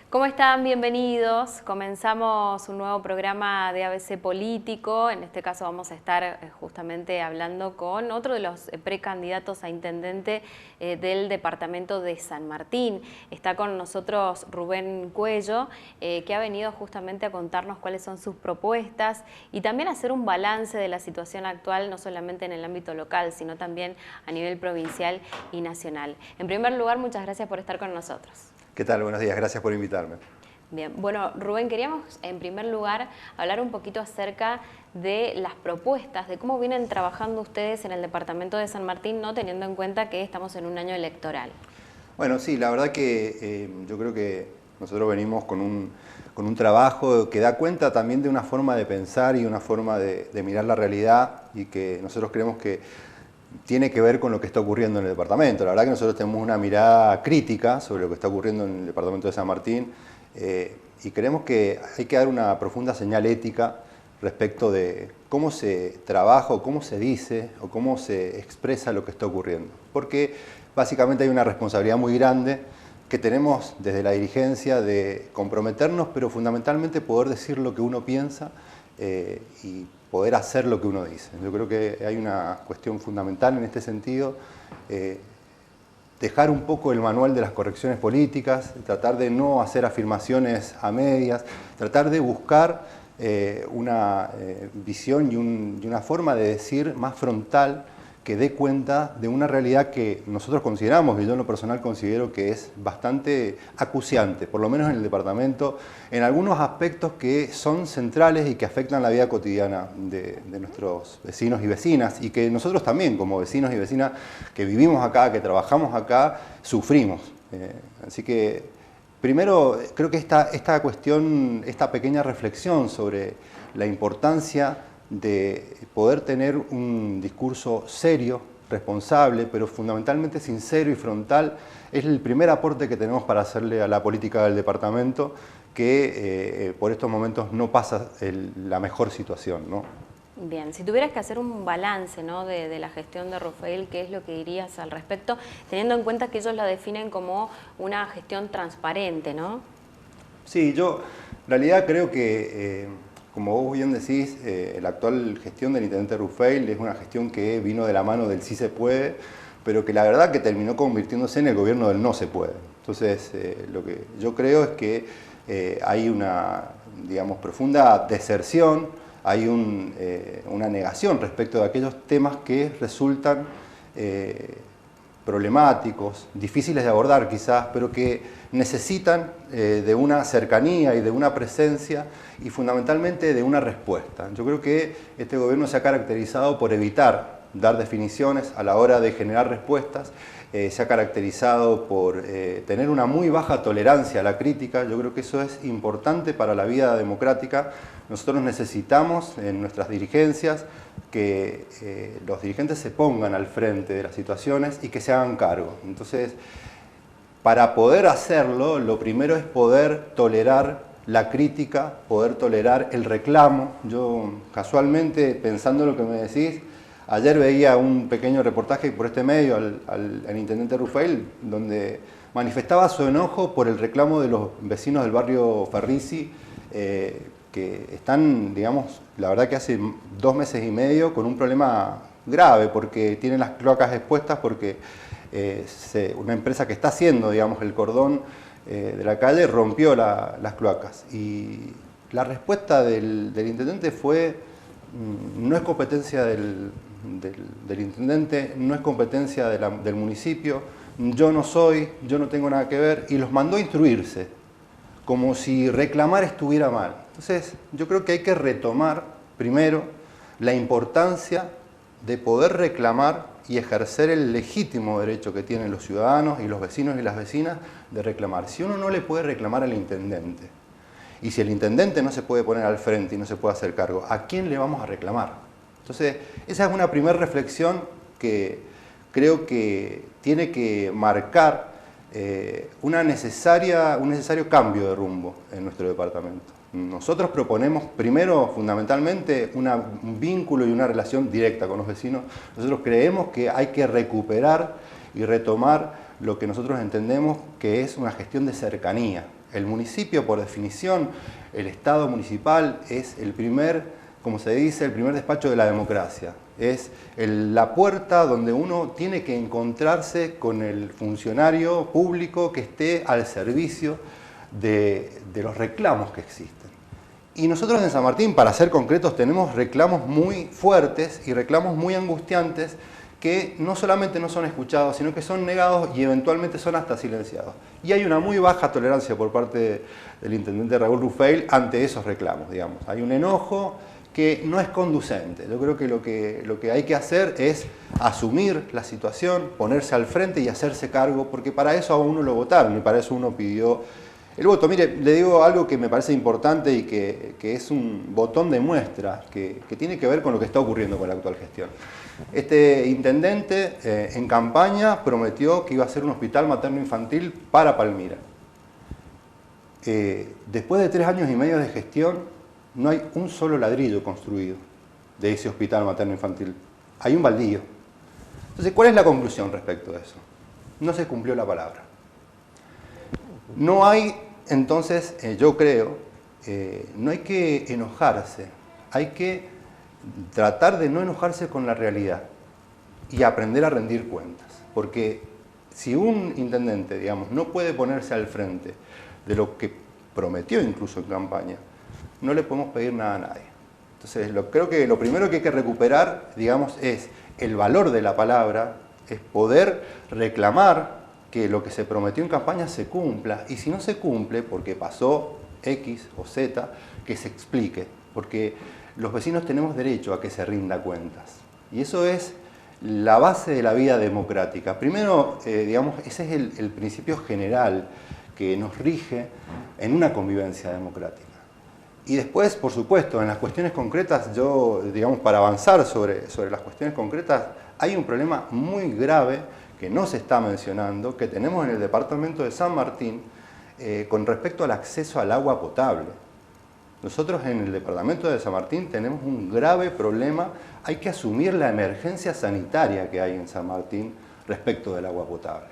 ¿Cómo están? Bienvenidos. Comenzamos un nuevo programa de ABC Político. En este caso vamos a estar justamente hablando con otro de los precandidatos a intendente del departamento de San Martín. Está con nosotros Rubén Cuello, que ha venido justamente a contarnos cuáles son sus propuestas y también hacer un balance de la situación actual, no solamente en el ámbito local, sino también a nivel provincial y nacional. En primer lugar, muchas gracias por estar con nosotros. ¿Qué tal? Buenos días, gracias por invitarme. Bien, bueno, Rubén, queríamos en primer lugar hablar un poquito acerca de las propuestas, de cómo vienen trabajando ustedes en el departamento de San Martín, no teniendo en cuenta que estamos en un año electoral. Bueno, sí, la verdad que yo creo que nosotros venimos con un trabajo que da cuenta también de una forma de pensar y una forma de mirar la realidad, y que nosotros creemos que tiene que ver con lo que está ocurriendo en el departamento. La verdad que nosotros tenemos una mirada crítica sobre lo que está ocurriendo en el departamento de San Martín, y creemos que hay que dar una profunda señal ética respecto de cómo se trabaja o cómo se dice o cómo se expresa lo que está ocurriendo. Porque básicamente hay una responsabilidad muy grande que tenemos desde la dirigencia de comprometernos, pero fundamentalmente poder decir lo que uno piensa y poder hacer lo que uno dice. Yo creo que hay una cuestión fundamental en este sentido, dejar un poco el manual de las correcciones políticas, tratar de no hacer afirmaciones a medias, tratar de buscar una visión y una forma de decir más frontal, que dé cuenta de una realidad que nosotros consideramos, y yo en lo personal considero que es bastante acuciante, por lo menos en el departamento, en algunos aspectos que son centrales y que afectan la vida cotidiana de nuestros vecinos y vecinas, y que nosotros también, como vecinos y vecinas que vivimos acá, que trabajamos acá, sufrimos. Así que, primero, creo que esta cuestión, esta pequeña reflexión sobre la importancia de poder tener un discurso serio, responsable, pero fundamentalmente sincero y frontal, es el primer aporte que tenemos para hacerle a la política del departamento, que por estos momentos no pasa la mejor situación, ¿no? Bien, si tuvieras que hacer un balance, ¿no?, de la gestión de Rafael, ¿qué es lo que dirías al respecto? Teniendo en cuenta que ellos la definen como una gestión transparente, ¿no? Sí, yo en realidad creo que como vos bien decís, la actual gestión del intendente Rufeil es una gestión que vino de la mano del sí se puede, pero que la verdad que terminó convirtiéndose en el gobierno del no se puede. Entonces, lo que yo creo es que hay una, digamos, profunda deserción, hay una negación respecto de aquellos temas que resultan problemáticos, difíciles de abordar quizás, pero que necesitan de una cercanía y de una presencia y fundamentalmente de una respuesta. Yo creo que este gobierno se ha caracterizado por evitar dar definiciones a la hora de generar respuestas, se ha caracterizado por tener una muy baja tolerancia a la crítica. Yo creo que eso es importante para la vida democrática. Nosotros necesitamos en nuestras dirigencias que los dirigentes se pongan al frente de las situaciones y que se hagan cargo. Entonces, para poder hacerlo, lo primero es poder tolerar la crítica, poder tolerar el reclamo. Yo, casualmente, pensando en lo que me decís, ayer veía un pequeño reportaje por este medio al intendente Rufeil, donde manifestaba su enojo por el reclamo de los vecinos del barrio Ferrici, que están, digamos, la verdad que hace 2 meses y medio con un problema grave, porque tienen las cloacas expuestas, porque una empresa que está haciendo, digamos, el cordón de la calle rompió las cloacas. Y la respuesta del intendente fue: no es competencia del intendente, no es competencia del municipio, yo no tengo nada que ver, y los mandó a instruirse, como si reclamar estuviera mal. Entonces, yo creo que hay que retomar primero la importancia de poder reclamar y ejercer el legítimo derecho que tienen los ciudadanos y los vecinos y las vecinas de reclamar. Si uno no le puede reclamar al intendente, y si el intendente no se puede poner al frente y no se puede hacer cargo, ¿a quién le vamos a reclamar? Entonces, esa es una primera reflexión que creo que tiene que marcar un necesario cambio de rumbo en nuestro departamento. Nosotros proponemos primero, fundamentalmente, un vínculo y una relación directa con los vecinos. Nosotros creemos que hay que recuperar y retomar lo que nosotros entendemos que es una gestión de cercanía. El municipio, por definición, el Estado municipal es el primer, como se dice, el primer despacho de la democracia. Es la puerta donde uno tiene que encontrarse con el funcionario público que esté al servicio de los reclamos que existen. Y nosotros en San Martín, para ser concretos, tenemos reclamos muy fuertes y reclamos muy angustiantes que no solamente no son escuchados, sino que son negados y eventualmente son hasta silenciados. Y hay una muy baja tolerancia por parte del intendente Raúl Rufeil ante esos reclamos, digamos. Hay un enojo que no es conducente. Yo creo que lo que hay que hacer es asumir la situación, ponerse al frente y hacerse cargo, porque para eso a uno lo votaron y para eso uno pidió el voto. Mire, le digo algo que me parece importante y que es un botón de muestra que tiene que ver con lo que está ocurriendo con la actual gestión. Este intendente en campaña prometió que iba a hacer un hospital materno-infantil para Palmira. Después de 3 años y medio de gestión, no hay un solo ladrillo construido de ese hospital materno-infantil. Hay un baldío. Entonces, ¿cuál es la conclusión respecto de eso? No se cumplió la palabra. No hay, entonces, yo creo, no hay que enojarse, hay que tratar de no enojarse con la realidad y aprender a rendir cuentas. Porque si un intendente, digamos, no puede ponerse al frente de lo que prometió incluso en campaña, no le podemos pedir nada a nadie. Entonces, creo que lo primero que hay que recuperar, digamos, es el valor de la palabra, es poder reclamar que lo que se prometió en campaña se cumpla, y si no se cumple, porque pasó X o Z, que se explique, porque los vecinos tenemos derecho a que se rinda cuentas. Y eso es la base de la vida democrática. Primero, digamos, ese es el principio general que nos rige en una convivencia democrática. Y después, por supuesto, en las cuestiones concretas, yo, digamos, para avanzar sobre las cuestiones concretas, hay un problema muy grave que no se está mencionando, que tenemos en el departamento de San Martín, con respecto al acceso al agua potable. Nosotros en el departamento de San Martín tenemos un grave problema, hay que asumir la emergencia sanitaria que hay en San Martín respecto del agua potable.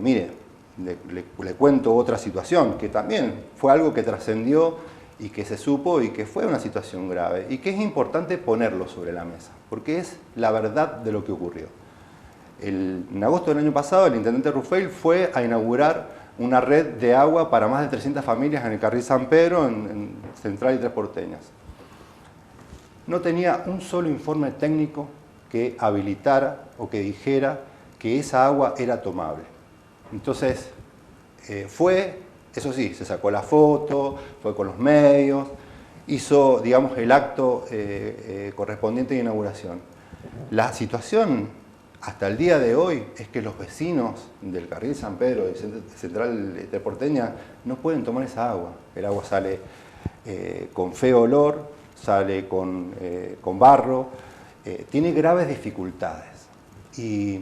Mire, le cuento otra situación, que también fue algo que trascendió y que se supo y que fue una situación grave y que es importante ponerlo sobre la mesa, porque es la verdad de lo que ocurrió. En agosto del año pasado, el intendente Rufeil fue a inaugurar una red de agua para más de 300 familias en el Carril San Pedro, en Central y Tres Porteñas. No tenía un solo informe técnico que habilitara o que dijera que esa agua era tomable. Entonces, eso sí, se sacó la foto, fue con los medios, hizo, digamos, el acto correspondiente de inauguración. La situación hasta el día de hoy es que los vecinos del Carril San Pedro y Central de Porteña no pueden tomar esa agua. El agua sale con feo olor, sale con barro, tiene graves dificultades. Y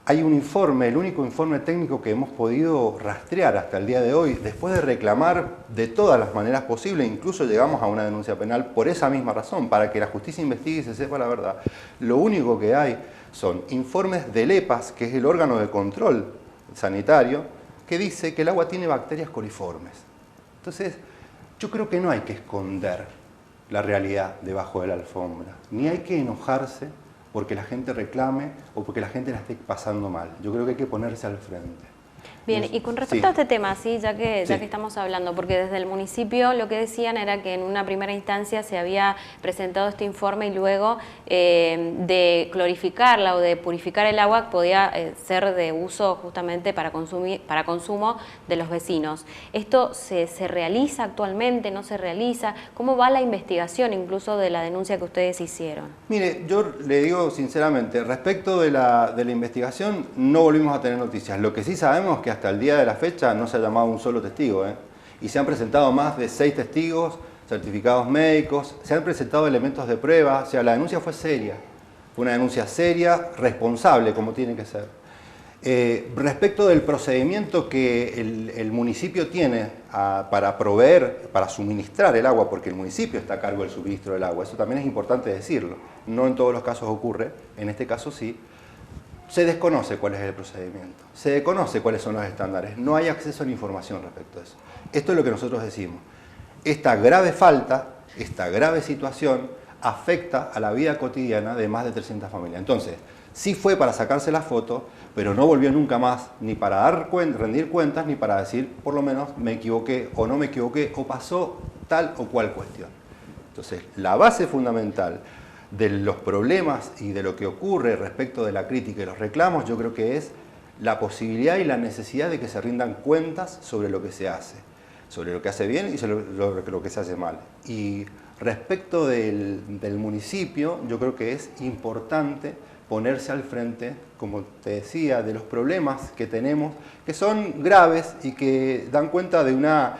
hay un informe, el único informe técnico que hemos podido rastrear hasta el día de hoy, después de reclamar de todas las maneras posibles, incluso llegamos a una denuncia penal por esa misma razón, para que la justicia investigue y se sepa la verdad. Lo único que hay son informes del EPAS, que es el órgano de control sanitario, que dice que el agua tiene bacterias coliformes. Entonces, yo creo que no hay que esconder la realidad debajo de la alfombra, ni hay que enojarse porque la gente reclame o porque la gente la esté pasando mal. Yo creo que hay que ponerse al frente. Bien, y con respecto a este tema, ¿sí? ya que estamos hablando, porque desde el municipio lo que decían era que en una primera instancia se había presentado este informe y luego de clorificarla o de purificar el agua podía ser de uso justamente para consumo de los vecinos. ¿Esto se realiza actualmente? ¿No se realiza? ¿Cómo va la investigación incluso de la denuncia que ustedes hicieron? Mire, yo le digo sinceramente, respecto de la investigación no volvimos a tener noticias. Lo que sí sabemos es que hasta el día de la fecha no se ha llamado un solo testigo, y se han presentado más de 6 testigos, certificados médicos, se han presentado elementos de prueba, o sea, la denuncia fue seria, fue una denuncia seria, responsable como tiene que ser. Respecto del procedimiento que el municipio tiene para proveer, para suministrar el agua, porque el municipio está a cargo del suministro del agua, eso también es importante decirlo, no en todos los casos ocurre, en este caso sí. Se desconoce cuál es el procedimiento, se desconoce cuáles son los estándares, no hay acceso a la información respecto a eso. Esto es lo que nosotros decimos. Esta grave falta, esta grave situación afecta a la vida cotidiana de más de 300 familias. Entonces, sí fue para sacarse la foto, pero no volvió nunca más ni para rendir cuentas, ni para decir, por lo menos, me equivoqué o no me equivoqué, o pasó tal o cual cuestión. Entonces, la base fundamental de los problemas y de lo que ocurre respecto de la crítica y los reclamos, yo creo que es la posibilidad y la necesidad de que se rindan cuentas sobre lo que se hace, sobre lo que hace bien y sobre lo que se hace mal. Y respecto del municipio, yo creo que es importante ponerse al frente, como te decía, de los problemas que tenemos, que son graves y que dan cuenta de una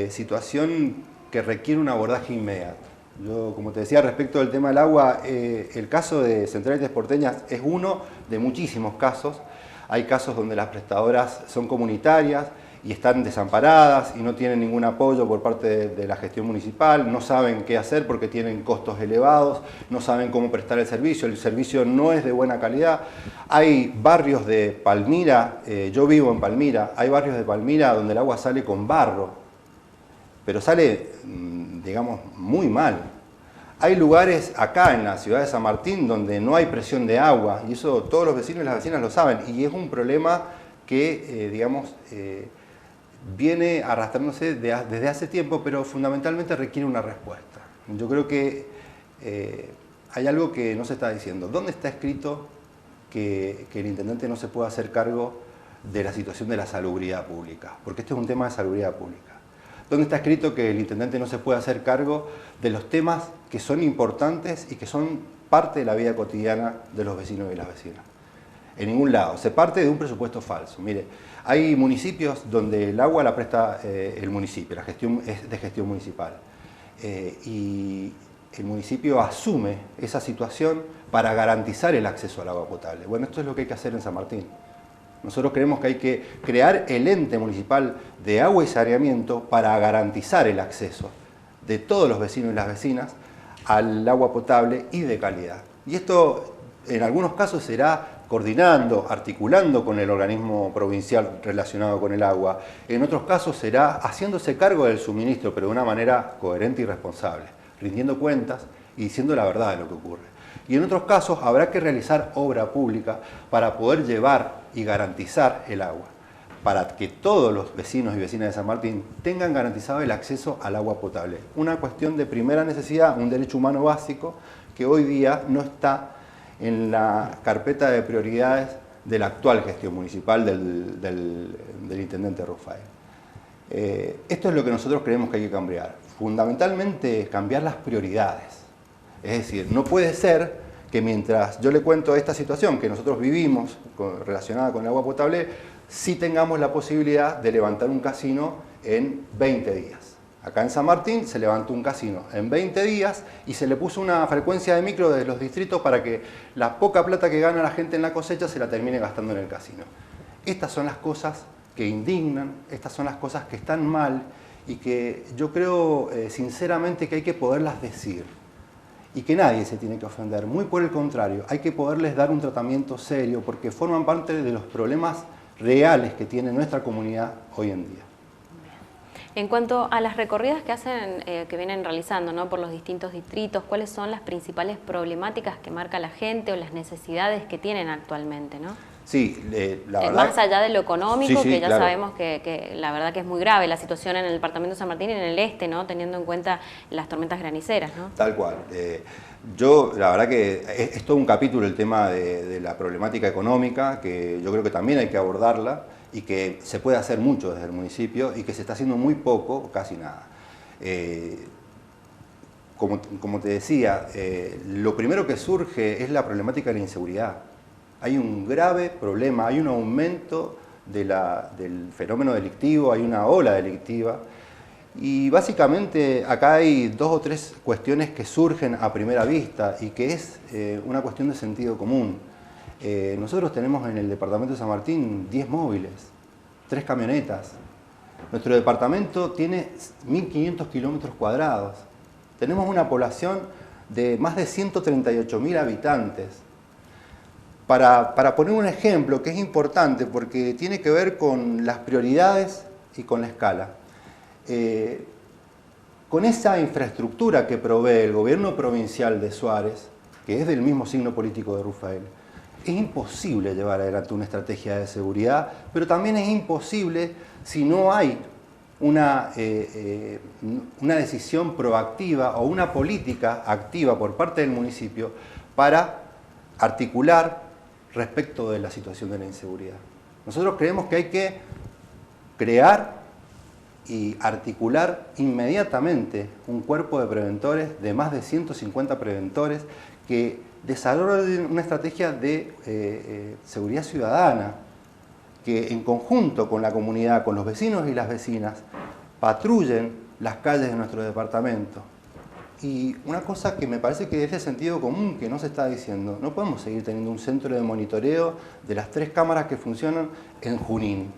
situación que requiere un abordaje inmediato. Yo, como te decía, respecto del tema del agua, el caso de Centrales Porteñas es uno de muchísimos casos. Hay casos donde las prestadoras son comunitarias y están desamparadas y no tienen ningún apoyo por parte de la gestión municipal, no saben qué hacer porque tienen costos elevados, no saben cómo prestar el servicio no es de buena calidad. Hay barrios de Palmira, yo vivo en Palmira, hay barrios de Palmira donde el agua sale con barro, pero sale, digamos, muy mal. Hay lugares acá en la ciudad de San Martín donde no hay presión de agua y eso todos los vecinos y las vecinas lo saben y es un problema que, digamos, viene arrastrándose desde hace tiempo, pero fundamentalmente requiere una respuesta. Yo creo que hay algo que no se está diciendo. ¿Dónde está escrito que el intendente no se puede hacer cargo de la situación de la salubridad pública? Porque este es un tema de salubridad pública. ¿Dónde está escrito que el intendente no se puede hacer cargo de los temas que son importantes y que son parte de la vida cotidiana de los vecinos y las vecinas? En ningún lado. Se parte de un presupuesto falso. Mire, hay municipios donde el agua la presta el municipio, la gestión es de gestión municipal. Y el municipio asume esa situación para garantizar el acceso al agua potable. Bueno, esto es lo que hay que hacer en San Martín. Nosotros creemos que hay que crear el ente municipal de agua y saneamiento para garantizar el acceso de todos los vecinos y las vecinas al agua potable y de calidad. Y esto en algunos casos será coordinando, articulando con el organismo provincial relacionado con el agua. En otros casos será haciéndose cargo del suministro, pero de una manera coherente y responsable, rindiendo cuentas y diciendo la verdad de lo que ocurre. Y en otros casos habrá que realizar obra pública para poder llevar y garantizar el agua, para que todos los vecinos y vecinas de San Martín tengan garantizado el acceso al agua potable. Una cuestión de primera necesidad, un derecho humano básico que hoy día no está en la carpeta de prioridades de la actual gestión municipal del intendente Rufai. Esto es lo que nosotros creemos que hay que cambiar. Fundamentalmente cambiar las prioridades. Es decir, no puede ser que mientras yo le cuento esta situación que nosotros vivimos relacionada con el agua potable, sí tengamos la posibilidad de levantar un casino en 20 días. Acá en San Martín se levantó un casino en 20 días y se le puso una frecuencia de micro de los distritos para que la poca plata que gana la gente en la cosecha se la termine gastando en el casino. Estas son las cosas que indignan, estas son las cosas que están mal y que yo creo sinceramente que hay que poderlas decir. Y que nadie se tiene que ofender, muy por el contrario, hay que poderles dar un tratamiento serio porque forman parte de los problemas reales que tiene nuestra comunidad hoy en día. En cuanto a las recorridas que hacen, que vienen realizando, ¿no?, por los distintos distritos, ¿cuáles son las principales problemáticas que marca la gente o las necesidades que tienen actualmente, ¿no? Sí, la verdad... Más allá de lo económico, sí, que ya claro. sabemos que la verdad que es muy grave la situación en el departamento de San Martín y en el este, ¿no?, teniendo en cuenta las tormentas graniceras, ¿no? Tal cual. Yo, la verdad que es todo un capítulo el tema de la problemática económica, que yo creo que también hay que abordarla y que se puede hacer mucho desde el municipio y que se está haciendo muy poco o casi nada. Como te decía, lo primero que surge es la problemática de la inseguridad. Hay un grave problema, hay un aumento del fenómeno delictivo, hay una ola delictiva. Y básicamente acá hay 2 o 3 cuestiones que surgen a primera vista y que es una cuestión de sentido común. Nosotros tenemos en el departamento de San Martín 10 móviles, 3 camionetas. Nuestro departamento tiene 1.500 kilómetros cuadrados. Tenemos una población de más de 138.000 habitantes. para poner un ejemplo que es importante porque tiene que ver con las prioridades y con la escala. Con esa infraestructura que provee el gobierno provincial de Suárez, que es del mismo signo político de Rufael, es imposible llevar adelante una estrategia de seguridad, pero también es imposible si no hay una decisión proactiva o una política activa por parte del municipio para articular respecto de la situación de la inseguridad. Nosotros creemos que hay que crear y articular inmediatamente un cuerpo de preventores, de más de 150 preventores, que desarrollen una estrategia de seguridad ciudadana, que en conjunto con la comunidad, con los vecinos y las vecinas, patrullen las calles de nuestro departamento. Y una cosa que me parece que es de sentido común, que no se está diciendo, no podemos seguir teniendo un centro de monitoreo de las 3 cámaras que funcionan en Junín.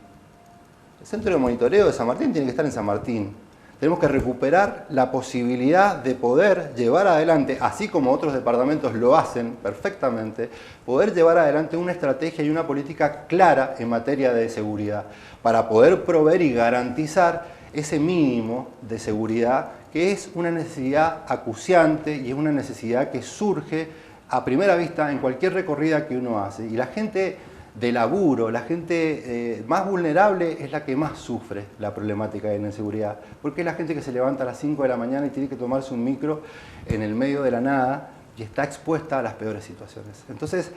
El centro de monitoreo de San Martín tiene que estar en San Martín. Tenemos que recuperar la posibilidad de poder llevar adelante, así como otros departamentos lo hacen perfectamente, poder llevar adelante una estrategia y una política clara en materia de seguridad, para poder proveer y garantizar ese mínimo de seguridad que es una necesidad acuciante y es una necesidad que surge a primera vista en cualquier recorrida que uno hace. Y la gente de laburo, la gente más vulnerable es la que más sufre la problemática de la inseguridad, porque es la gente que se levanta a las 5 de la mañana y tiene que tomarse un micro en el medio de la nada y está expuesta a las peores situaciones. Entonces,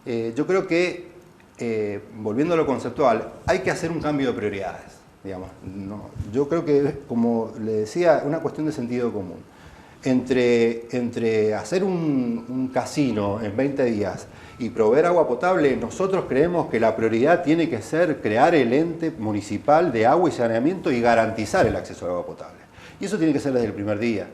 yo creo que, volviendo a lo conceptual, hay que hacer un cambio de prioridades. Digamos, no, yo creo que, como le decía, una cuestión de sentido común. Entre hacer un casino en 20 días y proveer agua potable, nosotros creemos que la prioridad tiene que ser crear el ente municipal de agua y saneamiento y garantizar el acceso al agua potable. Y eso tiene que ser desde el primer día.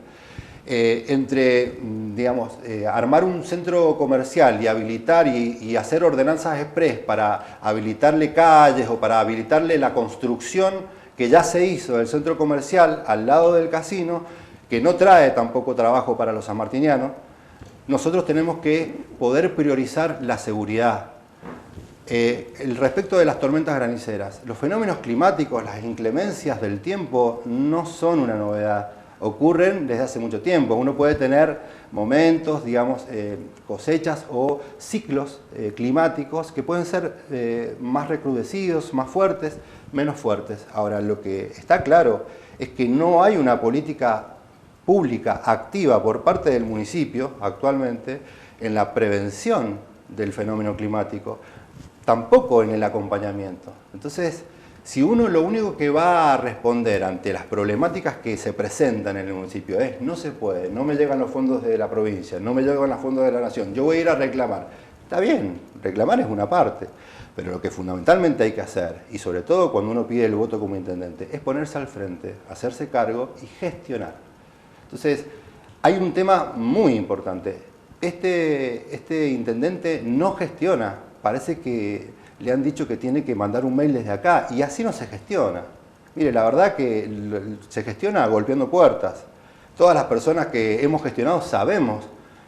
Armar un centro comercial y habilitar y hacer ordenanzas express para habilitarle calles o para habilitarle la construcción que ya se hizo del centro comercial al lado del casino, que no trae tampoco trabajo para los sanmartinianos, nosotros tenemos que poder priorizar la seguridad. El respecto de las tormentas graniceras, los fenómenos climáticos, las inclemencias del tiempo no son una novedad. Ocurren desde hace mucho tiempo. Uno puede tener momentos, digamos, cosechas o ciclos climáticos que pueden ser más recrudecidos, más fuertes, menos fuertes. Ahora, lo que está claro es que no hay una política pública activa por parte del municipio actualmente en la prevención del fenómeno climático, tampoco en el acompañamiento. Entonces, si uno lo único que va a responder ante las problemáticas que se presentan en el municipio es no se puede, no me llegan los fondos de la provincia, no me llegan los fondos de la nación, yo voy a ir a reclamar. Está bien, reclamar es una parte, pero lo que fundamentalmente hay que hacer, y sobre todo cuando uno pide el voto como intendente, es ponerse al frente, hacerse cargo y gestionar. Entonces, hay un tema muy importante. Este intendente no gestiona, parece que le han dicho que tiene que mandar un mail desde acá, y así no se gestiona. Mire, la verdad que se gestiona golpeando puertas. Todas las personas que hemos gestionado sabemos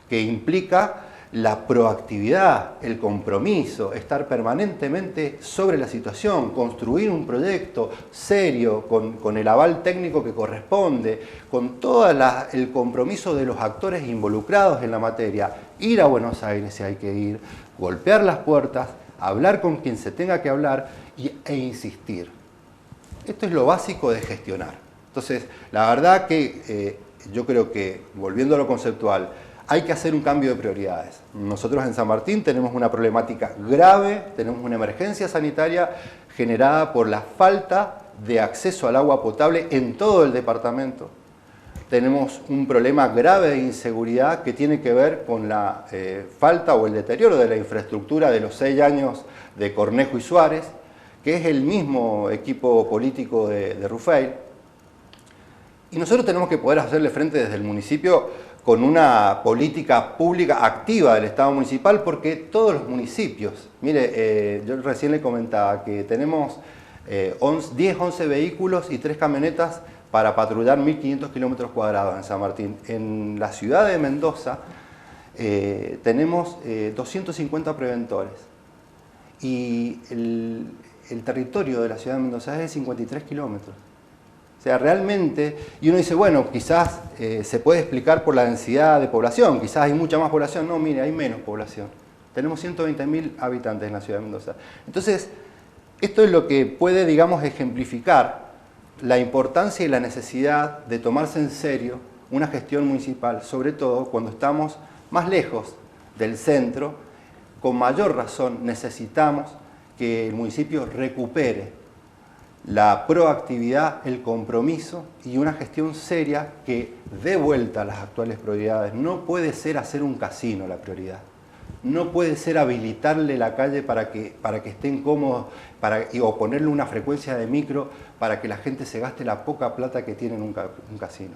que implica la proactividad, el compromiso, estar permanentemente sobre la situación, construir un proyecto serio, con el aval técnico que corresponde, con todo el compromiso de los actores involucrados en la materia, ir a Buenos Aires si hay que ir, golpear las puertas, hablar con quien se tenga que hablar e insistir. Esto es lo básico de gestionar. Entonces, la verdad que yo creo que, volviendo a lo conceptual, hay que hacer un cambio de prioridades. Nosotros en San Martín tenemos una problemática grave, tenemos una emergencia sanitaria generada por la falta de acceso al agua potable en todo el departamento. Tenemos un problema grave de inseguridad que tiene que ver con la falta o el deterioro de la infraestructura de los 6 años de Cornejo y Suárez, que es el mismo equipo político de Rufael. Y nosotros tenemos que poder hacerle frente desde el municipio con una política pública activa del Estado municipal, porque todos los municipios, mire, yo recién le comentaba que tenemos 11 vehículos y 3 camionetas para patrullar 1.500 kilómetros cuadrados en San Martín. En la ciudad de Mendoza tenemos 250 preventores y el territorio de la ciudad de Mendoza es de 53 kilómetros. O sea, realmente, y uno dice, bueno, quizás se puede explicar por la densidad de población, quizás hay mucha más población. No, mire, hay menos población. Tenemos 120.000 habitantes en la ciudad de Mendoza. Entonces, esto es lo que puede, digamos, ejemplificar la importancia y la necesidad de tomarse en serio una gestión municipal, sobre todo cuando estamos más lejos del centro. Con mayor razón necesitamos que el municipio recupere la proactividad, el compromiso y una gestión seria que dé vuelta a las actuales prioridades. No puede ser hacer un casino la prioridad. No puede ser habilitarle la calle para que estén cómodos o ponerle una frecuencia de micro para que la gente se gaste la poca plata que tiene en un casino.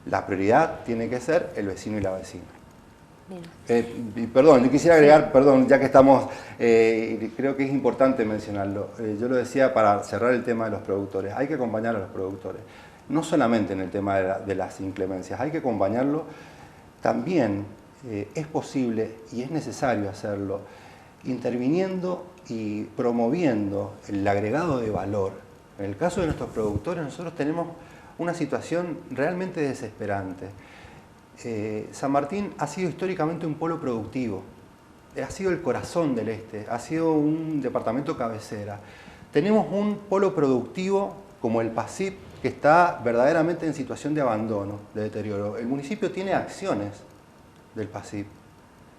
La prioridad tiene que ser el vecino y la vecina. Perdón, yo quisiera agregar, sí. Perdón, ya que estamos, creo que es importante mencionarlo. Yo lo decía para cerrar el tema de los productores. Hay que acompañar a los productores, no solamente en el tema de las inclemencias, hay que acompañarlo también. Es posible y es necesario hacerlo interviniendo y promoviendo el agregado de valor. En el caso de nuestros productores, nosotros tenemos una situación realmente desesperante. San Martín ha sido históricamente un polo productivo, ha sido el corazón del este, ha sido un departamento cabecera. Tenemos un polo productivo como el PASIP que está verdaderamente en situación de abandono, de deterioro. El municipio tiene acciones del PASIP.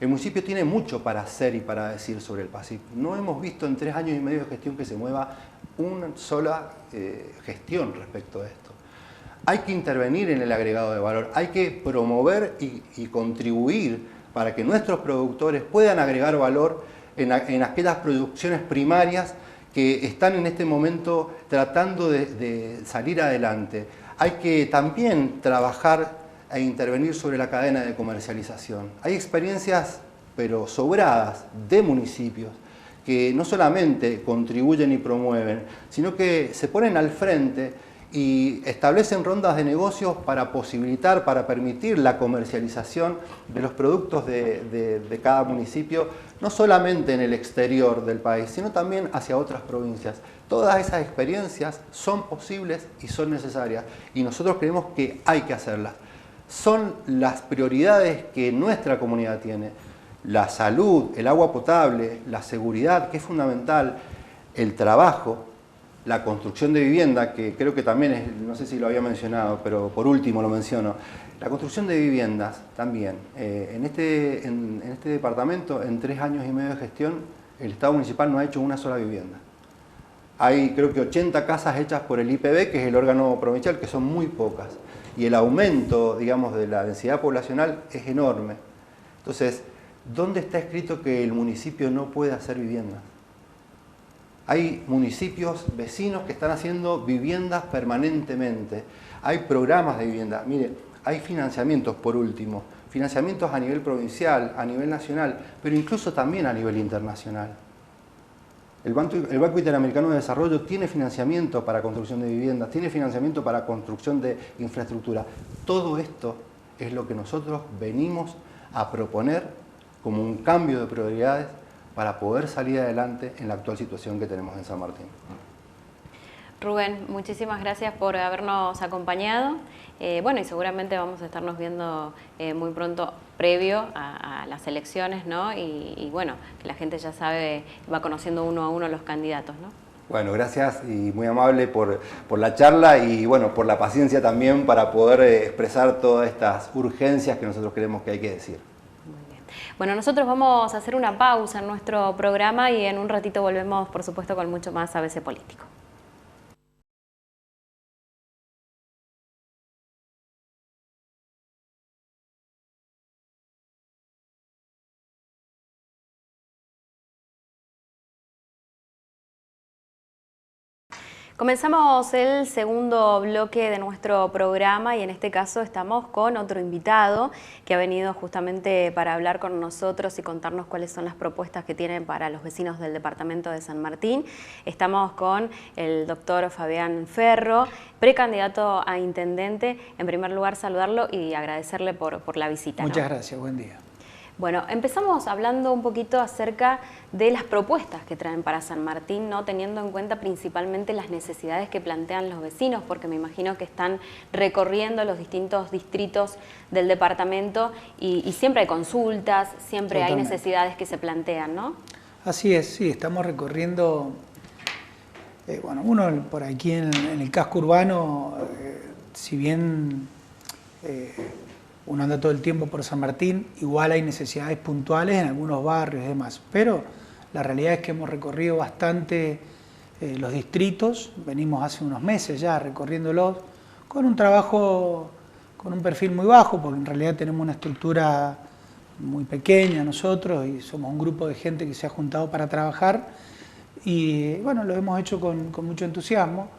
El municipio tiene mucho para hacer y para decir sobre el PASIP. No hemos visto en 3 años y medio de gestión que se mueva una sola gestión respecto a esto. Hay que intervenir en el agregado de valor, hay que promover y contribuir para que nuestros productores puedan agregar valor en aquellas producciones primarias que están en este momento tratando de salir adelante. Hay que también trabajar e intervenir sobre la cadena de comercialización. Hay experiencias, pero sobradas, de municipios que no solamente contribuyen y promueven, sino que se ponen al frente y establecen rondas de negocios para posibilitar, para permitir la comercialización de los productos de cada municipio, no solamente en el exterior del país, sino también hacia otras provincias. Todas esas experiencias son posibles y son necesarias, y nosotros creemos que hay que hacerlas. Son las prioridades que nuestra comunidad tiene: la salud, el agua potable, la seguridad, que es fundamental, el trabajo, la construcción de vivienda, que creo que también es, no sé si lo había mencionado, pero por último lo menciono, la construcción de viviendas también. En este departamento, en 3 años y medio de gestión, el Estado municipal no ha hecho una sola vivienda. Hay creo que 80 casas hechas por el IPB, que es el órgano provincial, que son muy pocas. Y el aumento, digamos, de la densidad poblacional es enorme. Entonces, ¿dónde está escrito que el municipio no puede hacer viviendas? Hay municipios vecinos que están haciendo viviendas permanentemente. Hay programas de vivienda. Mire, hay financiamientos, por último. Financiamientos a nivel provincial, a nivel nacional, pero incluso también a nivel internacional. El Banco Interamericano de Desarrollo tiene financiamiento para construcción de viviendas, tiene financiamiento para construcción de infraestructura. Todo esto es lo que nosotros venimos a proponer como un cambio de prioridades para poder salir adelante en la actual situación que tenemos en San Martín. Rubén, muchísimas gracias por habernos acompañado. Bueno, y seguramente vamos a estarnos viendo muy pronto previo a las elecciones, ¿no? Y bueno, que la gente ya sabe, va conociendo uno a uno los candidatos, ¿no? Bueno, gracias y muy amable por la charla y bueno, por la paciencia también para poder expresar todas estas urgencias que nosotros creemos que hay que decir. Muy bien. Bueno, nosotros vamos a hacer una pausa en nuestro programa y en un ratito volvemos, por supuesto, con mucho más ABC Político. Comenzamos el segundo bloque de nuestro programa y en este caso estamos con otro invitado que ha venido justamente para hablar con nosotros y contarnos cuáles son las propuestas que tienen para los vecinos del departamento de San Martín. Estamos con el doctor Fabián Ferro, precandidato a intendente. En primer lugar, saludarlo y agradecerle por la visita. Muchas gracias, buen día. Bueno, empezamos hablando un poquito acerca de las propuestas que traen para San Martín, ¿no? Teniendo en cuenta principalmente las necesidades que plantean los vecinos, porque me imagino que están recorriendo los distintos distritos del departamento y siempre hay consultas, siempre hay necesidades que se plantean, ¿no? Así es, sí, estamos recorriendo, bueno, uno por aquí en el casco urbano, si bien uno anda todo el tiempo por San Martín, igual hay necesidades puntuales en algunos barrios y demás, pero la realidad es que hemos recorrido bastante los distritos, venimos hace unos meses ya recorriéndolos, con un trabajo, con un perfil muy bajo, porque en realidad tenemos una estructura muy pequeña nosotros y somos un grupo de gente que se ha juntado para trabajar y bueno, lo hemos hecho con mucho entusiasmo.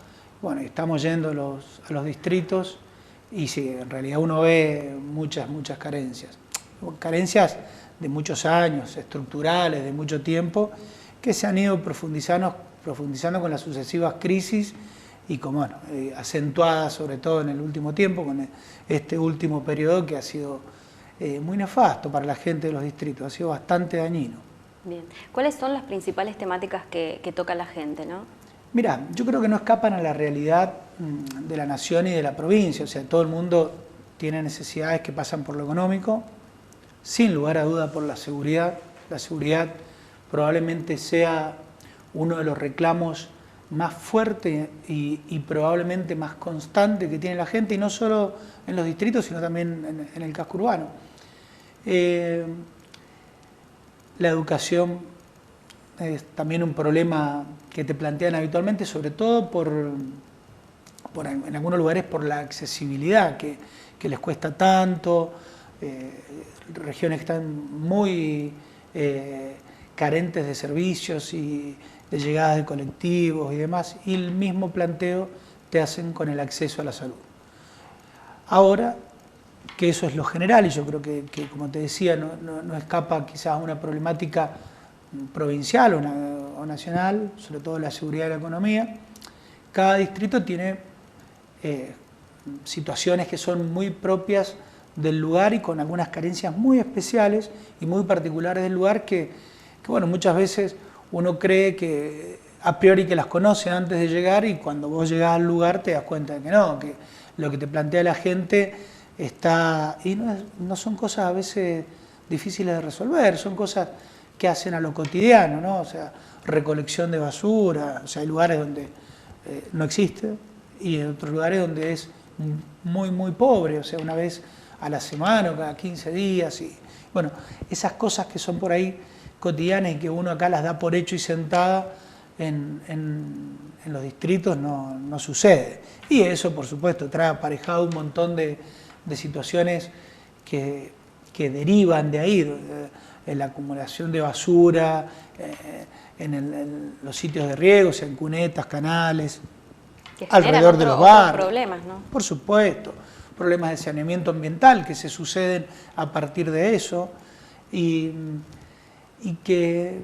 Bueno, estamos yendo a los distritos y sí, en realidad uno ve muchas carencias de muchos años, estructurales, de mucho tiempo, que se han ido profundizando con las sucesivas crisis y como, bueno, acentuadas sobre todo en el último tiempo, con este último periodo que ha sido muy nefasto para la gente de los distritos, ha sido bastante dañino. Bien. ¿Cuáles son las principales temáticas que toca la gente, no? Mira, yo creo que no escapan a la realidad de la nación y de la provincia, o sea, todo el mundo tiene necesidades que pasan por lo económico, sin lugar a duda por la seguridad. La seguridad probablemente sea uno de los reclamos más fuertes y probablemente más constante que tiene la gente, y no solo en los distritos, sino también en el casco urbano. La educación es también un problema que te plantean habitualmente, sobre todo en algunos lugares por la accesibilidad que les cuesta tanto, regiones que están muy carentes de servicios y de llegadas de colectivos y demás, y el mismo planteo te hacen con el acceso a la salud. Ahora, que eso es lo general, y yo creo que como te decía, no escapa quizás a una problemática provincial o nacional, sobre todo la seguridad y la economía. Cada distrito tiene situaciones que son muy propias del lugar y con algunas carencias muy especiales y muy particulares del lugar que bueno, muchas veces uno cree que a priori que las conoce antes de llegar, y cuando vos llegás al lugar te das cuenta de que no, que lo que te plantea la gente está, y no son cosas a veces difíciles de resolver, son cosas que hacen a lo cotidiano, ¿no? O sea, recolección de basura, o sea, hay lugares donde no existe y en otros lugares donde es muy pobre, o sea, una vez a la semana o cada 15 días. Y bueno, esas cosas que son por ahí cotidianas y que uno acá las da por hecho y sentada, en los distritos no sucede. Y eso, por supuesto, trae aparejado un montón de situaciones que derivan de ahí, en la acumulación de basura, en los sitios de riego, o sea, en cunetas, canales, alrededor de los barrios. Problemas, ¿no? Por supuesto, problemas de saneamiento ambiental que se suceden a partir de eso y que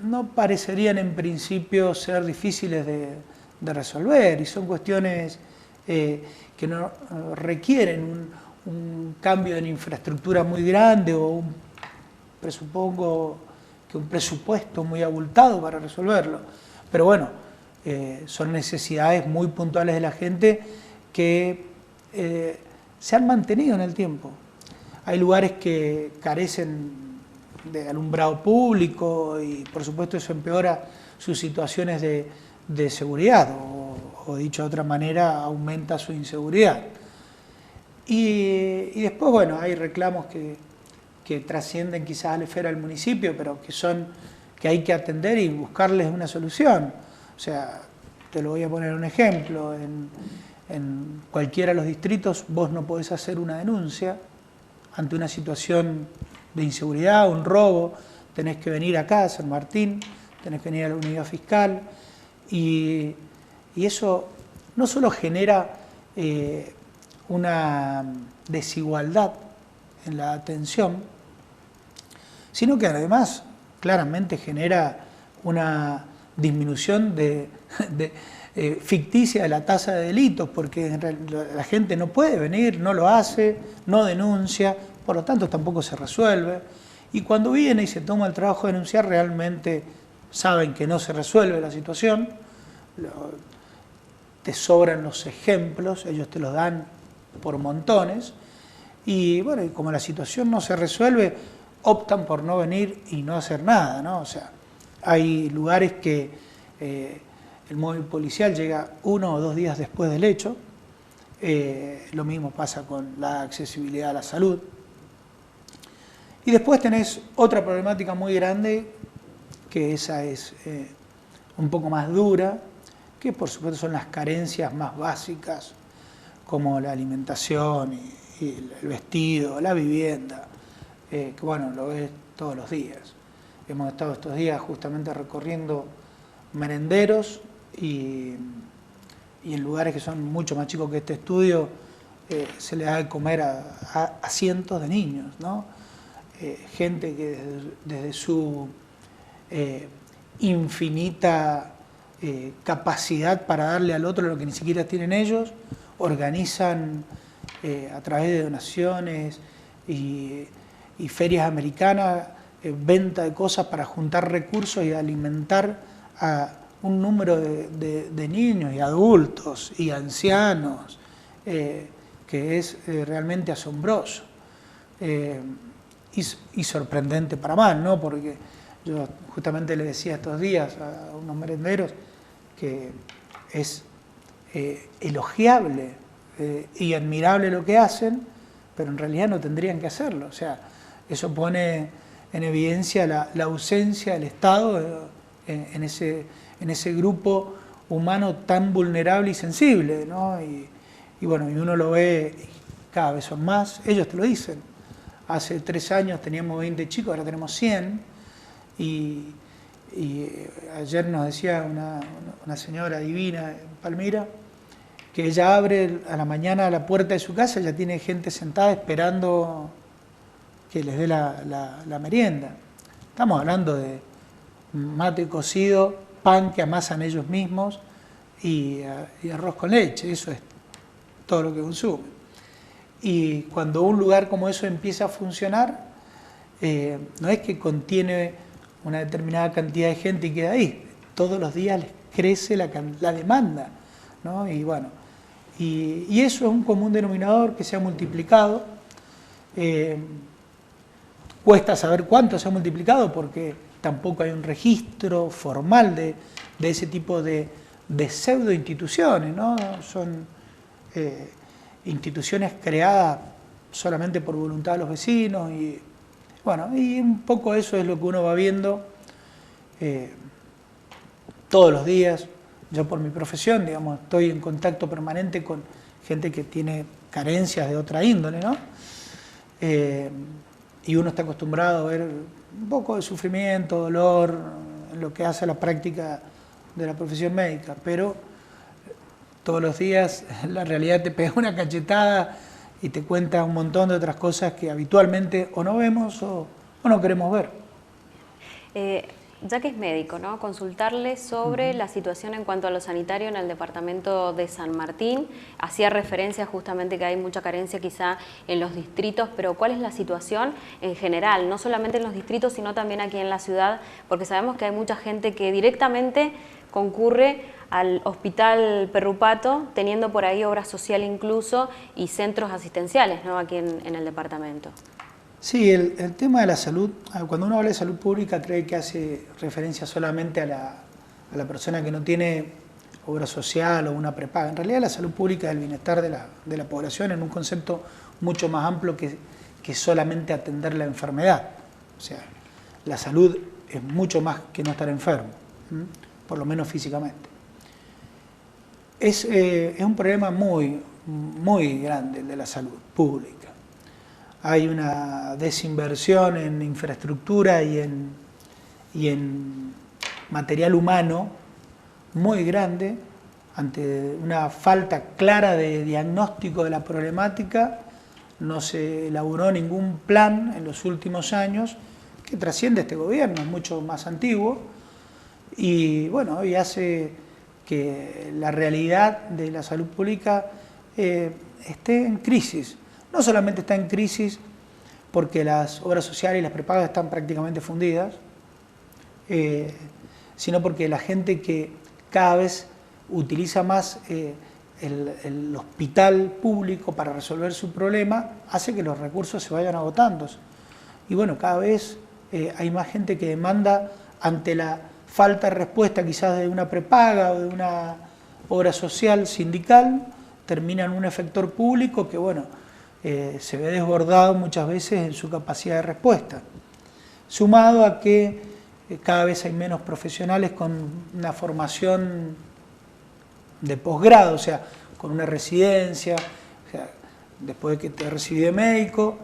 no parecerían en principio ser difíciles de resolver, y son cuestiones que no requieren un cambio en infraestructura muy grande o presupongo que un presupuesto muy abultado para resolverlo. Pero bueno, son necesidades muy puntuales de la gente que se han mantenido en el tiempo. Hay lugares que carecen de alumbrado público y por supuesto eso empeora sus situaciones de seguridad o dicho de otra manera, aumenta su inseguridad. Y después, bueno, hay reclamos que trascienden quizás a la esfera del municipio, pero que hay que atender y buscarles una solución. O sea, te lo voy a poner un ejemplo, en cualquiera de los distritos vos no podés hacer una denuncia ante una situación de inseguridad, un robo, tenés que venir acá a San Martín, tenés que venir a la unidad fiscal y Y eso no solo genera una desigualdad en la atención, sino que además claramente genera una disminución ficticia de la tasa de delitos, porque en realidad la gente no puede venir, no lo hace, no denuncia, por lo tanto tampoco se resuelve. Y cuando viene y se toma el trabajo de denunciar, realmente saben que no se resuelve la situación, te sobran los ejemplos, ellos te los dan por montones, y bueno, y como la situación no se resuelve, optan por no venir y no hacer nada, ¿no? O sea, hay lugares que el móvil policial llega 1 o 2 días después del hecho, lo mismo pasa con la accesibilidad a la salud. Y después tenés otra problemática muy grande, que esa es un poco más dura, que por supuesto son las carencias más básicas, como la alimentación y el vestido, la vivienda, que bueno, lo ves todos los días. Hemos estado estos días justamente recorriendo merenderos y en lugares que son mucho más chicos que este estudio, se les da de comer a cientos de niños, ¿no? Gente que desde su infinita capacidad para darle al otro lo que ni siquiera tienen ellos, organizan a través de donaciones y ferias americanas, venta de cosas para juntar recursos y alimentar a un número de niños y adultos y ancianos, que es realmente asombroso y sorprendente para mal, ¿no? Porque yo justamente le decía estos días a unos merenderos que es elogiable y admirable lo que hacen, pero en realidad no tendrían que hacerlo. O sea, eso pone en evidencia la ausencia del Estado en ese grupo humano tan vulnerable y sensible, ¿no? Y bueno, y uno lo ve, cada vez son más, ellos te lo dicen. Hace 3 años teníamos 20 chicos, ahora tenemos 100, y ayer nos decía una señora divina en Palmira, que ella abre a la mañana la puerta de su casa, ya tiene gente sentada esperando que les dé la merienda. Estamos hablando de mate cocido, pan que amasan ellos mismos y arroz con leche, eso es todo lo que consumen. Y cuando un lugar como eso empieza a funcionar, no es que contiene una determinada cantidad de gente y queda ahí, todos los días les crece la demanda, ¿no? Y bueno, y eso es un común denominador que se ha multiplicado. Cuesta saber cuánto se ha multiplicado porque tampoco hay un registro formal de ese tipo de pseudo instituciones, ¿no? Son instituciones creadas solamente por voluntad de los vecinos y bueno, y un poco eso es lo que uno va viendo todos los días. Yo por mi profesión, digamos, estoy en contacto permanente con gente que tiene carencias de otra índole, ¿no? Y uno está acostumbrado a ver un poco de sufrimiento, dolor, en lo que hace a la práctica de la profesión médica, pero todos los días la realidad te pega una cachetada y te cuenta un montón de otras cosas que habitualmente o no vemos o no queremos ver. Ya que es médico, ¿no? Consultarle sobre la situación en cuanto a lo sanitario en el departamento de San Martín. Hacía referencia justamente que hay mucha carencia quizá en los distritos, pero ¿cuál es la situación en general? No solamente en los distritos, sino también aquí en la ciudad, porque sabemos que hay mucha gente que directamente concurre al Hospital Perrupato, teniendo por ahí obra social incluso y centros asistenciales, ¿no? Aquí en el departamento. Sí, el tema de la salud, cuando uno habla de salud pública cree que hace referencia solamente a la persona que no tiene obra social o una prepaga. En realidad la salud pública es el bienestar de la población en un concepto mucho más amplio que solamente atender la enfermedad. O sea, la salud es mucho más que no estar enfermo, por lo menos físicamente. Es un problema muy, muy grande el de la salud pública. Hay una desinversión en infraestructura y en material humano muy grande. ante una falta clara de diagnóstico de la problemática, no se elaboró ningún plan en los últimos años que trasciende este gobierno, es mucho más antiguo, y bueno, hoy hace que la realidad de la salud pública esté en crisis. No solamente está en crisis porque las obras sociales y las prepagas están prácticamente fundidas, sino porque la gente que cada vez utiliza más el hospital público para resolver su problema hace que los recursos se vayan agotando. Y bueno, cada vez hay más gente que demanda ante la falta de respuesta quizás de una prepaga o de una obra social sindical, termina en un efector público que bueno, se ve desbordado muchas veces en su capacidad de respuesta. Sumado a que cada vez hay menos profesionales con una formación de posgrado, o sea, con una residencia, o sea, después de que te recibí de médico,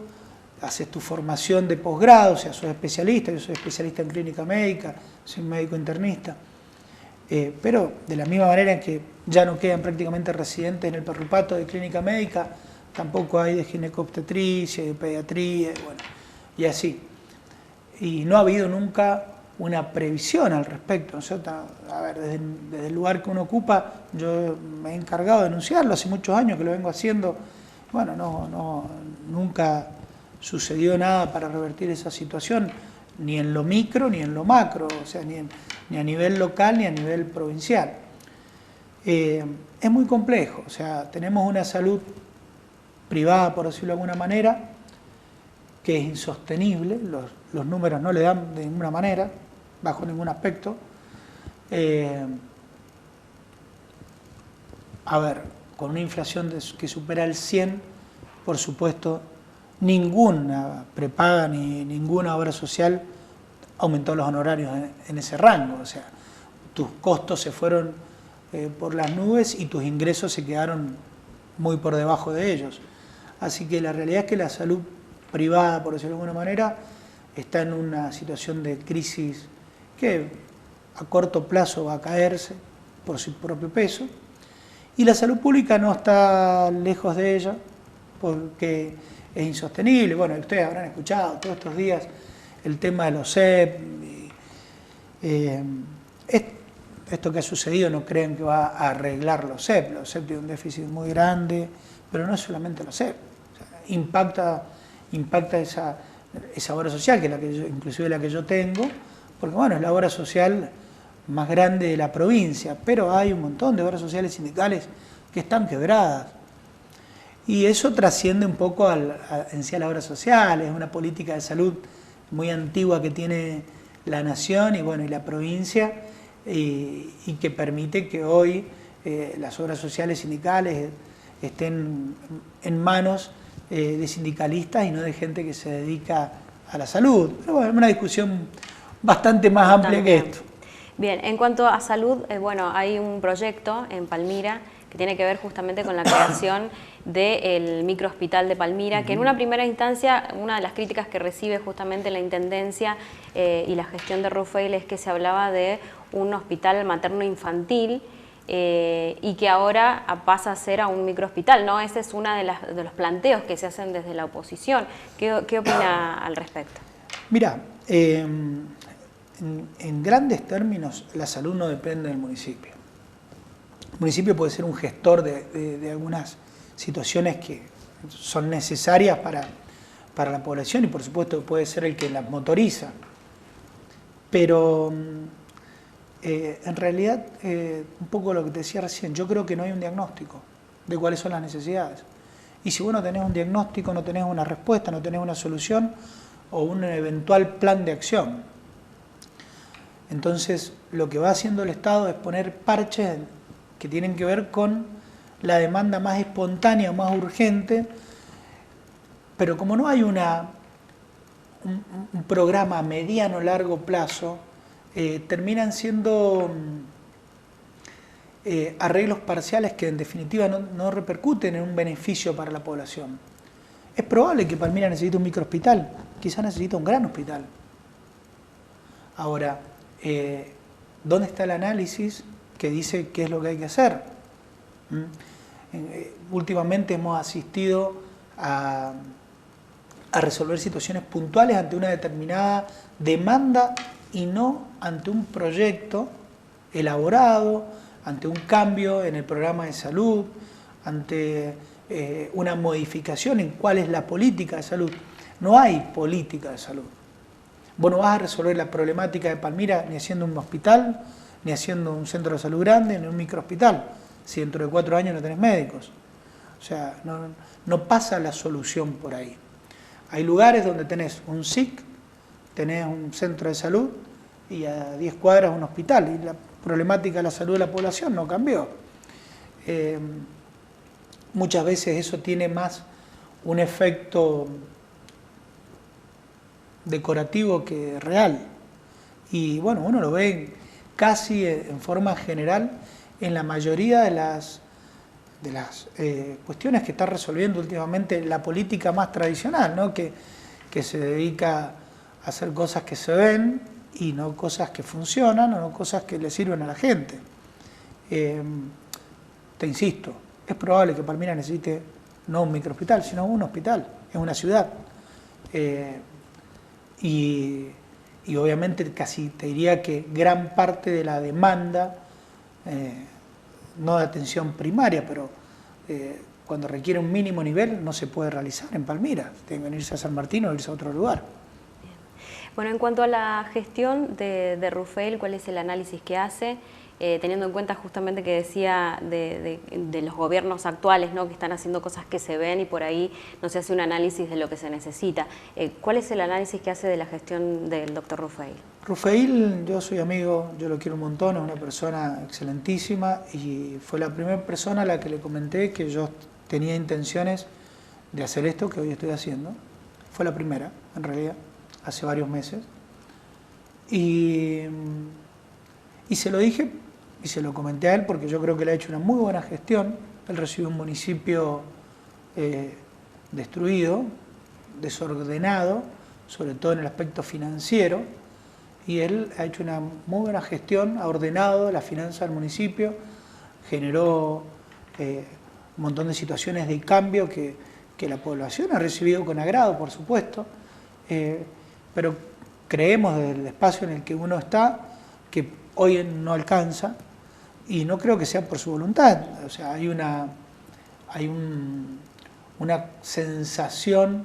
haces tu formación de posgrado, o sea, sos especialista, yo soy especialista en clínica médica, soy médico internista, pero de la misma manera en que ya no quedan prácticamente residentes en el perrupato de clínica médica, tampoco hay de ginecobstetricia, de pediatría, bueno, y así. Y no ha habido nunca una previsión al respecto, ¿no es cierto? A ver, desde el lugar que uno ocupa, yo me he encargado de denunciarlo, hace muchos años que lo vengo haciendo, bueno, nunca sucedió nada para revertir esa situación, ni en lo micro ni en lo macro, o sea, ni a nivel local ni a nivel provincial. Es muy complejo, o sea, tenemos una salud privada, por decirlo de alguna manera, que es insostenible, los números no le dan de ninguna manera, bajo ningún aspecto. A ver, con una inflación que supera el 100, por supuesto, ninguna prepaga ni ninguna obra social aumentó los honorarios en ese rango. O sea, tus costos se fueron por las nubes y tus ingresos se quedaron muy por debajo de ellos. Así que la realidad es que la salud privada, por decirlo de alguna manera, está en una situación de crisis que a corto plazo va a caerse por su propio peso. Y la salud pública no está lejos de ella porque es insostenible. Bueno, ustedes habrán escuchado todos estos días el tema de los CEP. Esto que ha sucedido no creen que va a arreglar los CEP. Los CEP tienen un déficit muy grande, pero no es solamente los CEP. O sea, impacta esa obra social, que es la que yo, inclusive la que yo tengo, porque bueno, es la obra social más grande de la provincia, pero hay un montón de obras sociales sindicales que están quebradas. Y eso trasciende un poco en sí a la obra social, es una política de salud muy antigua que tiene la nación y, bueno, y la provincia, y que permite que hoy las obras sociales sindicales estén en manos de sindicalistas y no de gente que se dedica a la salud. Pero bueno, es una discusión bastante más amplia que esto. Bien, en cuanto a salud, bueno, hay un proyecto en Palmira que tiene que ver justamente con la creación del microhospital de Palmira, que en una primera instancia, una de las críticas que recibe justamente la Intendencia y la gestión de Rufeil es que se hablaba de un hospital materno-infantil y que ahora pasa a ser a un microhospital, ¿no? Ese es uno de los planteos que se hacen desde la oposición. ¿Qué opina al respecto? Mira, en grandes términos, la salud no depende del municipio. El municipio puede ser un gestor de algunas situaciones que son necesarias para la población y por supuesto puede ser el que las motoriza. Pero en realidad, un poco lo que te decía recién, yo creo que no hay un diagnóstico de cuáles son las necesidades. Y si vos no tenés un diagnóstico, no tenés una respuesta, no tenés una solución o un eventual plan de acción. Entonces, lo que va haciendo el Estado es poner parches que tienen que ver con la demanda más espontánea, más urgente, pero como no hay un programa a mediano o largo plazo, terminan siendo arreglos parciales que en definitiva no repercuten en un beneficio para la población. Es probable que Palmira necesite un microhospital, quizás necesita un gran hospital. Ahora, ¿dónde está el análisis que dice qué es lo que hay que hacer? Últimamente hemos asistido a resolver situaciones puntuales ante una determinada demanda y no ante un proyecto elaborado, ante un cambio en el programa de salud, ante una modificación en cuál es la política de salud. No hay política de salud. Vos no vas a resolver la problemática de Palmira ni haciendo un hospital, ni haciendo un centro de salud grande, ni un microhospital, si dentro de 4 años no tenés médicos. O sea, no pasa la solución por ahí. Hay lugares donde tenés un SIC, tenés un centro de salud y a 10 cuadras un hospital, y la problemática de la salud de la población no cambió. Muchas veces eso tiene más un efecto decorativo que real. Y bueno, uno lo ve casi en forma general en la mayoría de las cuestiones que está resolviendo últimamente la política más tradicional, ¿no? que se dedica a hacer cosas que se ven y no cosas que funcionan o no cosas que le sirven a la gente. Te insisto, es probable que Palmira necesite no un microhospital, sino un hospital, es una ciudad. Y obviamente casi te diría que gran parte de la demanda, no de atención primaria, pero cuando requiere un mínimo nivel no se puede realizar en Palmira, tiene que irse a San Martín o irse a otro lugar. Bueno, en cuanto a la gestión de Ruffael, ¿cuál es el análisis que hace? Teniendo en cuenta justamente que decía de los gobiernos actuales, ¿no? Que están haciendo cosas que se ven y por ahí no se hace un análisis de lo que se necesita. ¿Cuál es el análisis que hace de la gestión del doctor Ruffael? Ruffael, yo soy amigo, yo lo quiero un montón, es una persona excelentísima y fue la primera persona a la que le comenté que yo tenía intenciones de hacer esto que hoy estoy haciendo. Fue la primera, en realidad, hace varios meses. Y se lo dije y se lo comenté a él porque yo creo que él ha hecho una muy buena gestión. Él recibió un municipio destruido, desordenado, sobre todo en el aspecto financiero, y él ha hecho una muy buena gestión, ha ordenado la finanza del municipio, generó un montón de situaciones de cambio que la población ha recibido con agrado, por supuesto, pero creemos desde el espacio en el que uno está que hoy no alcanza, y no creo que sea por su voluntad. O sea, hay una sensación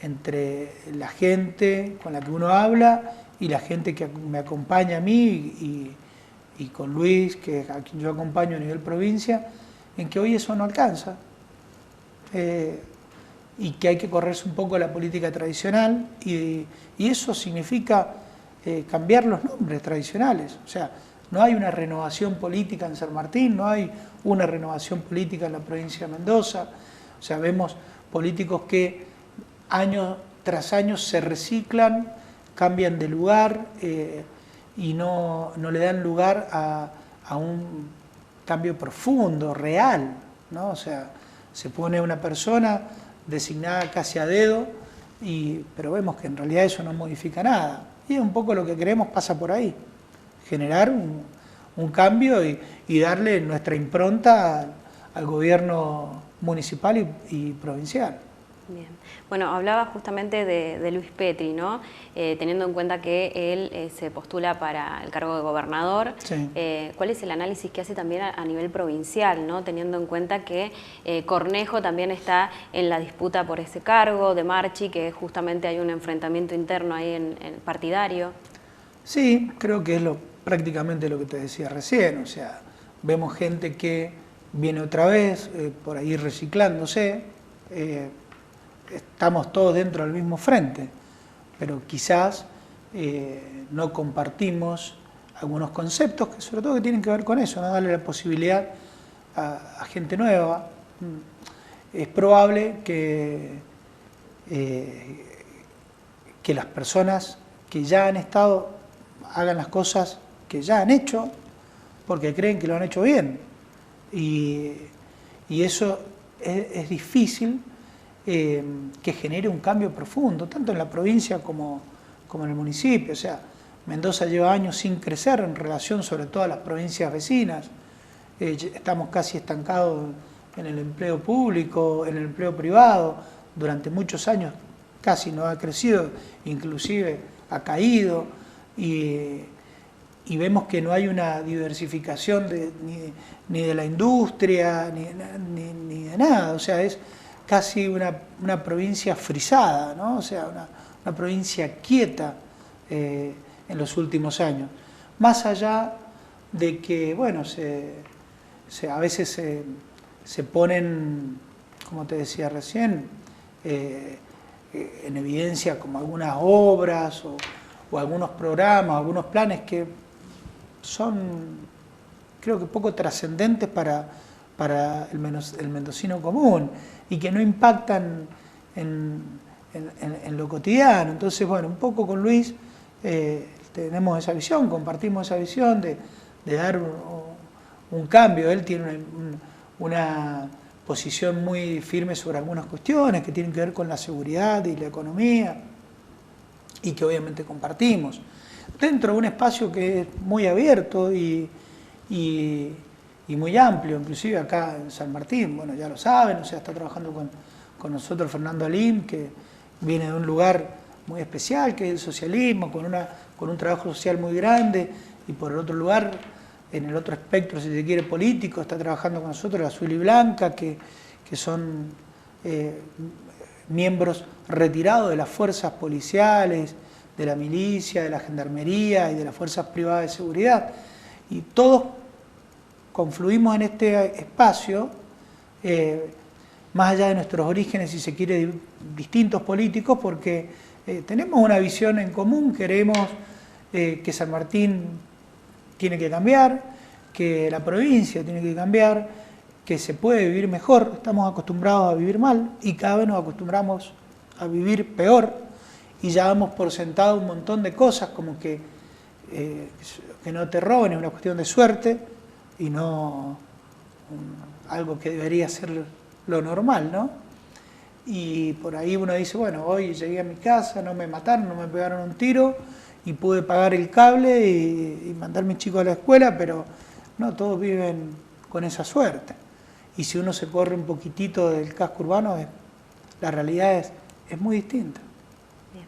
entre la gente con la que uno habla y la gente que me acompaña a mí y con Luis, a quien yo acompaño a nivel provincia, en que hoy eso no alcanza. Y que hay que correrse un poco la política tradicional y eso significa cambiar los nombres tradicionales. O sea, no hay una renovación política en San Martín, no hay una renovación política en la provincia de Mendoza. O sea, vemos políticos que año tras año se reciclan, cambian de lugar y no le dan lugar a un cambio profundo, real, ¿no? O sea, se pone una persona designada casi a dedo, pero vemos que en realidad eso no modifica nada. Y un poco lo que queremos pasa por ahí, generar un cambio y darle nuestra impronta al gobierno municipal y provincial. Bien. Bueno, hablaba justamente de Luis Petri, ¿no? Teniendo en cuenta que él se postula para el cargo de gobernador. Sí. ¿Cuál es el análisis que hace también a nivel provincial, ¿no? Teniendo en cuenta que Cornejo también está en la disputa por ese cargo, de Marchi, que justamente hay un enfrentamiento interno ahí en partidario? Sí, creo que es prácticamente lo que te decía recién. O sea, vemos gente que viene otra vez, por ahí reciclándose. Estamos todos dentro del mismo frente, pero quizás no compartimos algunos conceptos que sobre todo que tienen que ver con eso, ¿no? Darle la posibilidad a gente nueva. Es probable que las personas que ya han estado hagan las cosas que ya han hecho porque creen que lo han hecho bien, y eso es difícil que genere un cambio profundo, tanto en la provincia como en el municipio. O sea, Mendoza lleva años sin crecer en relación sobre todo a las provincias vecinas. estamos casi estancados en el empleo público, en el empleo privado, durante muchos años casi no ha crecido, inclusive ha caído, y vemos que no hay una diversificación ni de la industria, ni de nada, o sea, es casi una provincia frisada, ¿no? O sea, una provincia quieta en los últimos años. Más allá de que, bueno, a veces se ponen, como te decía recién, en evidencia como algunas obras o algunos programas, algunos planes que son, creo que poco trascendentes para el mendocino común y que no impactan en lo cotidiano. Entonces, bueno, un poco con Luis tenemos esa visión, compartimos esa visión de dar un cambio. Él tiene una posición muy firme sobre algunas cuestiones que tienen que ver con la seguridad y la economía y que obviamente compartimos. Dentro de un espacio que es muy abierto y muy amplio, inclusive acá en San Martín, bueno, ya lo saben, o sea, está trabajando con nosotros Fernando Alim, que viene de un lugar muy especial, que es el socialismo, con un trabajo social muy grande, y por el otro lugar, en el otro espectro, si se quiere, político, está trabajando con nosotros la Azul y Blanca, que son miembros retirados de las fuerzas policiales, de la milicia, de la gendarmería y de las fuerzas privadas de seguridad. Y todos confluimos en este espacio, más allá de nuestros orígenes, si se quiere, distintos políticos, porque tenemos una visión en común, queremos que San Martín tiene que cambiar, que la provincia tiene que cambiar, que se puede vivir mejor. Estamos acostumbrados a vivir mal y cada vez nos acostumbramos a vivir peor y ya damos por sentado un montón de cosas como que no te roben, es una cuestión de suerte y no algo que debería ser lo normal, ¿no? Y por ahí uno dice, bueno, hoy llegué a mi casa, no me mataron, no me pegaron un tiro y pude pagar el cable y mandar a mis chicos a la escuela, pero no todos viven con esa suerte. Y si uno se corre un poquitito del casco urbano, la realidad es muy distinta. Bien.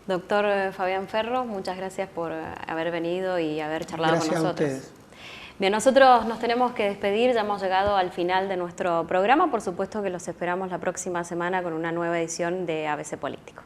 Doctor Fabián Ferro, muchas gracias por haber venido y haber charlado Gracias con nosotros. A ustedes. Bien, nosotros nos tenemos que despedir, ya hemos llegado al final de nuestro programa. Por supuesto que los esperamos la próxima semana con una nueva edición de ABC Político.